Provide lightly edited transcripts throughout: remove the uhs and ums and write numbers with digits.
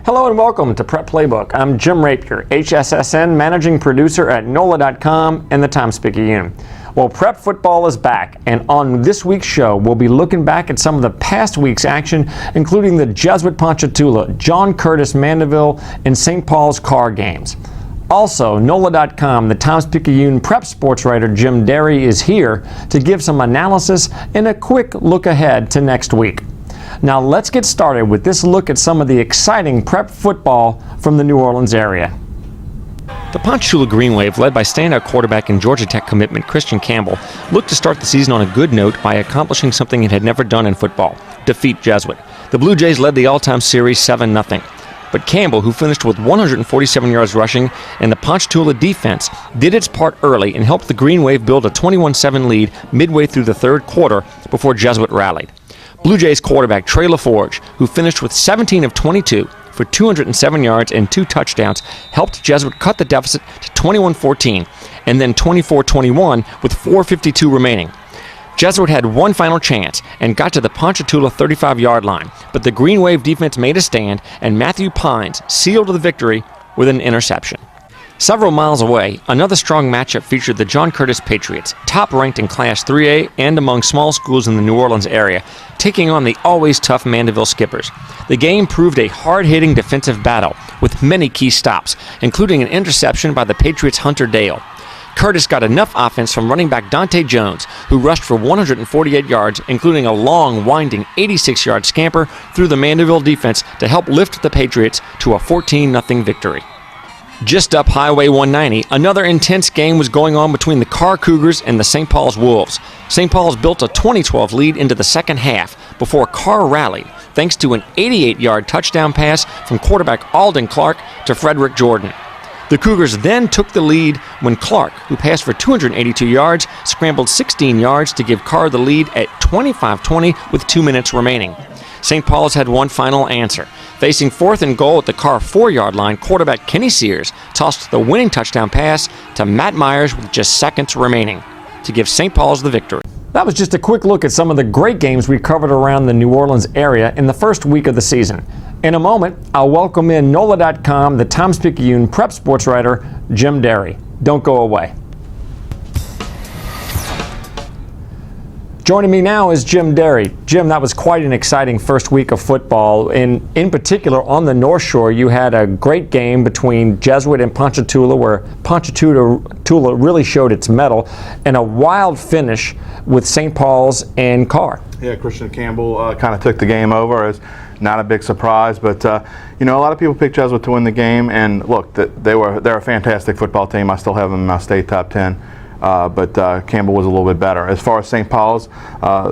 Hello and welcome to Prep Playbook. I'm Jim Rapier, HSSN Managing Producer at NOLA.com and the Times-Picayune. Well, prep football is back, and on this week's show, we'll be looking back at some of the past week's action, including the Jesuit Ponchatoula, John Curtis Mandeville, and St. Paul's Carr games. Also, NOLA.com, the Times-Picayune prep sports writer Jim Derry is here to give some analysis and a quick look ahead to next week. Now let's get started with this look at some of the exciting prep football from the New Orleans area. The Ponchatoula Green Wave, led by standout quarterback and Georgia Tech commitment Christian Campbell, looked to start the season on a good note by accomplishing something it had never done in football: defeat Jesuit. The Blue Jays led the all-time series 7-0. But Campbell, who finished with 147 yards rushing, and the Ponchatoula defense did its part early and helped the Green Wave build a 21-7 lead midway through the third quarter before Jesuit rallied. Blue Jays quarterback Trey LaForge, who finished with 17 of 22 for 207 yards and 2 touchdowns, helped Jesuit cut the deficit to 21-14 and then 24-21 with 4:52 remaining. Jesuit had one final chance and got to the Ponchatoula 35-yard line, but the Green Wave defense made a stand and Matthew Pines sealed the victory with an interception. Several miles away, another strong matchup featured the John Curtis Patriots, top-ranked in Class 3A and among small schools in the New Orleans area, taking on the always tough Mandeville Skippers. The game proved a hard-hitting defensive battle with many key stops, including an interception by the Patriots' Hunter Dale. Curtis got enough offense from running back Dante Jones, who rushed for 148 yards, including a long, winding 86-yard scamper through the Mandeville defense to help lift the Patriots to a 14-0 victory. Just up Highway 190, another intense game was going on between the Carr Cougars and the St. Paul's Wolves. St. Paul's built a 20-12 lead into the second half before Carr rallied, thanks to an 88-yard touchdown pass from quarterback Alden Clark to Frederick Jordan. The Cougars then took the lead when Clark, who passed for 282 yards, scrambled 16 yards to give Carr the lead at 25-20 with 2 minutes remaining. St. Paul's had one final answer. Facing 4th and goal at the Carr 4-yard line, quarterback Kenny Sears tossed the winning touchdown pass to Matt Myers with just seconds remaining to give St. Paul's the victory. That was just a quick look at some of the great games we covered around the New Orleans area in the first week of the season. In a moment, I'll welcome in NOLA.com, the Times-Picayune prep sports writer Jim Derry. Don't go away. Joining me now is Jim Derry. Jim, that was quite an exciting first week of football. In particular, on the North Shore, you had a great game between Jesuit and Ponchatoula, where Ponchatoula really showed its mettle, and a wild finish with St. Paul's and Carr. Yeah, Christian Campbell kind of took the game over. It's not a big surprise, but a lot of people picked Jesuit to win the game, and look, they're a fantastic football team. I still have them in my state top 10. But Campbell was a little bit better. As far as St. Paul's,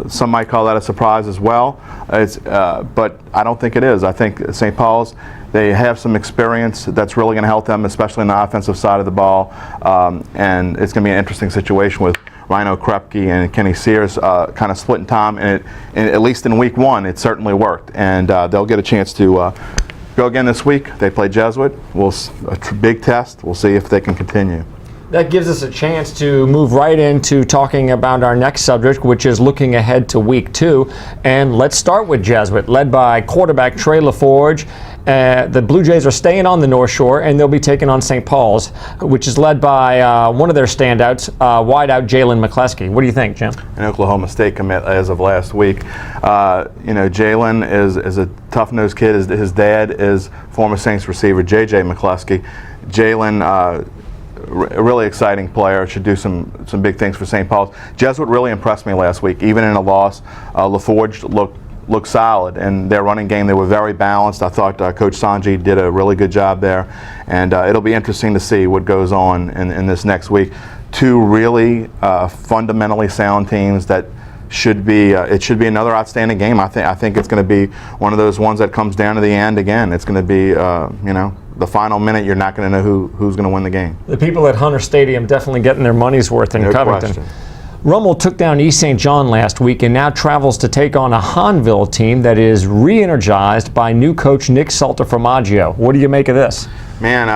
some might call that a surprise as well. But I don't think it is. I think St. Paul's, they have some experience that's really going to help them, especially on the offensive side of the ball. And it's going to be an interesting situation with Rhino Krepke and Kenny Sears kind of splitting time. And at least in week 1, it certainly worked. And they'll get a chance to go again this week. They play Jesuit. A big test. We'll see if they can continue. That gives us a chance to move right into talking about our next subject, which is looking ahead to week 2. And let's start with Jesuit, led by quarterback Trey LaForge. The Blue Jays are staying on the North Shore, and they'll be taking on St. Paul's, which is led by one of their standouts, wideout Jalen McCleskey. What do you think, Jim? An Oklahoma State commit as of last week. Jalen is a tough-nosed kid. His dad is former Saints receiver J.J. McCleskey. Jalen, a really exciting player, should do some big things for St. Paul's. Jesuit really impressed me last week. Even in a loss, LaForge looked solid, and their running game, they were very balanced. I thought Coach Sanji did a really good job there, and it'll be interesting to see what goes on in this next week. 2 really fundamentally sound teams that should be another outstanding game. I think it's going to be one of those ones that comes down to the end again. It's going to be the final minute. You're not going to know who's going to win the game. The people at Hunter Stadium definitely getting their money's worth in Covington. Question. Rummel took down East St. John last week and now travels to take on a Hahnville team that is re-energized by new coach Nick Saltaformaggio. What do you make of this? Man,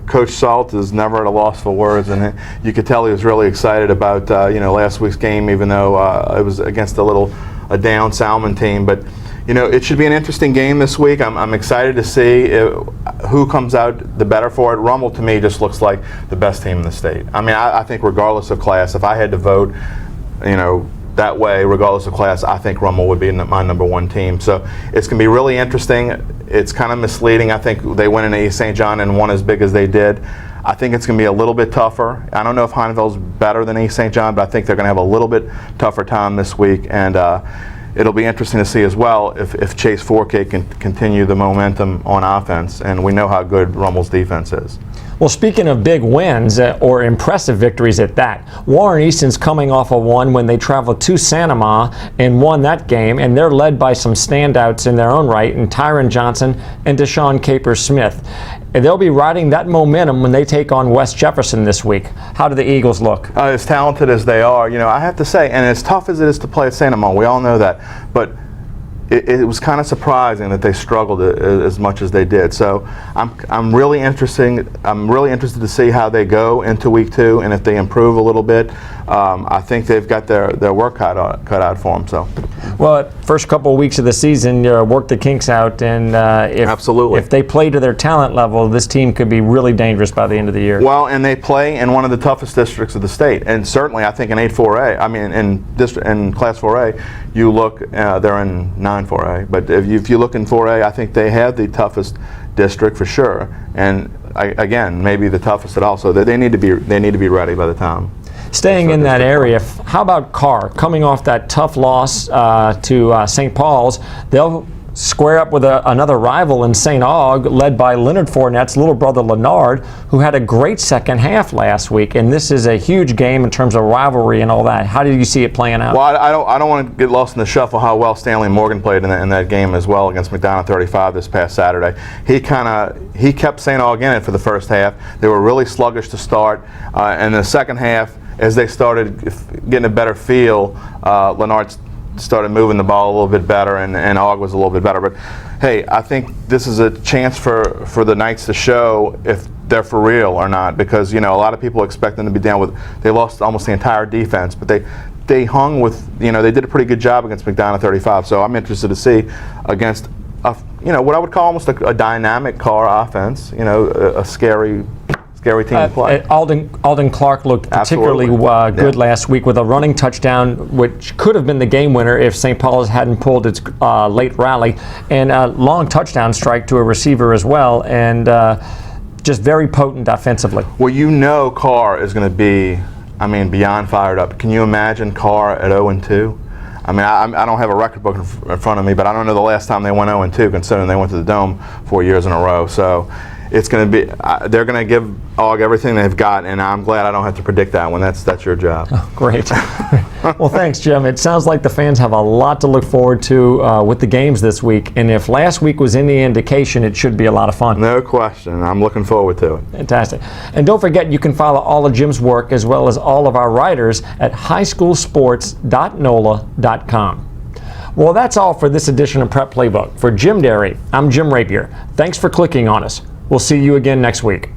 Coach Salt is never at a loss for words, and you could tell he was really excited about last week's game, even though it was against a down Salmon team. But it should be an interesting game this week. I'm excited to see who comes out the better for it. Rummel, to me, just looks like the best team in the state. I mean, I think regardless of class, if I had to vote, that way, regardless of class, I think Rummel would be my number one team. So it's going to be really interesting. It's kind of misleading. I think they went into East St. John and won as big as they did. I think it's going to be a little bit tougher. I don't know if Heineville's better than East St. John, but I think they're going to have a little bit tougher time this week. And it'll be interesting to see as well if Chase Forkay can continue the momentum on offense. And we know how good Rummel's defense is. Well, speaking of big wins, or impressive victories at that, Warren Easton's coming off a one when they traveled to Santa Ma and won that game, and they're led by some standouts in their own right, and Tyron Johnson and Deshaun Capers-Smith. And they'll be riding that momentum when they take on West Jefferson this week. How do the Eagles look? As talented as they are, I have to say, and as tough as it is to play at Santa Ma, we all know that, but it was kind of surprising that they struggled as much as they did. So I'm really interested to see how they go into week 2 and if they improve a little bit. I think they've got their work cut out for them. So. Well, first couple of weeks of the season, work the kinks out, and if they play to their talent level, this team could be really dangerous by the end of the year. Well, and they play in one of the toughest districts of the state, and certainly I think in 8-4A. I mean, in Class 4A, you look, they're in 9-4A, but if you look in 4A, I think they have the toughest district for sure, and again, maybe the toughest at all. So they need to be ready by the time. Staying in that area, how about Carr? Coming off that tough loss to St. Paul's, they'll square up with another rival in St. Aug, led by Leonard Fournette's little brother Leonard, who had a great second half last week. And this is a huge game in terms of rivalry and all that. How did you see it playing out? Well, I don't want to get lost in the shuffle how well Stanley Morgan played in that game as well against McDonough 35 this past Saturday. He kept St. Aug in it for the first half. They were really sluggish to start, and the second half, as they started getting a better feel, Leonard started moving the ball a little bit better, and Aug was a little bit better. But hey, I think this is a chance for the Knights to show if they're for real or not, because a lot of people expect them to be down with. They lost almost the entire defense, but they hung with. They did a pretty good job against McDonough 35. So I'm interested to see against what I would call almost a dynamic Carr offense. A scary team to play. Alden Clark looked particularly good last week with a running touchdown, which could have been the game winner if St. Paul's hadn't pulled its late rally, and a long touchdown strike to a receiver as well, and just very potent offensively. Well, Carr is going to be, beyond fired up. Can you imagine Carr at 0-2? I don't have a record book in front of me, but I don't know the last time they went 0-2, considering they went to the Dome 4 years in a row. So it's going to be, they're going to give Aug everything they've got, and I'm glad I don't have to predict that one. That's your job. Oh, great. Well, thanks, Jim. It sounds like the fans have a lot to look forward to with the games this week, and if last week was any indication, it should be a lot of fun. No question. I'm looking forward to it. Fantastic. And don't forget, you can follow all of Jim's work as well as all of our writers at highschoolsports.NOLA.com. Well, that's all for this edition of Prep Playbook. For Jim Derry, I'm Jim Rapier. Thanks for clicking on us. We'll see you again next week.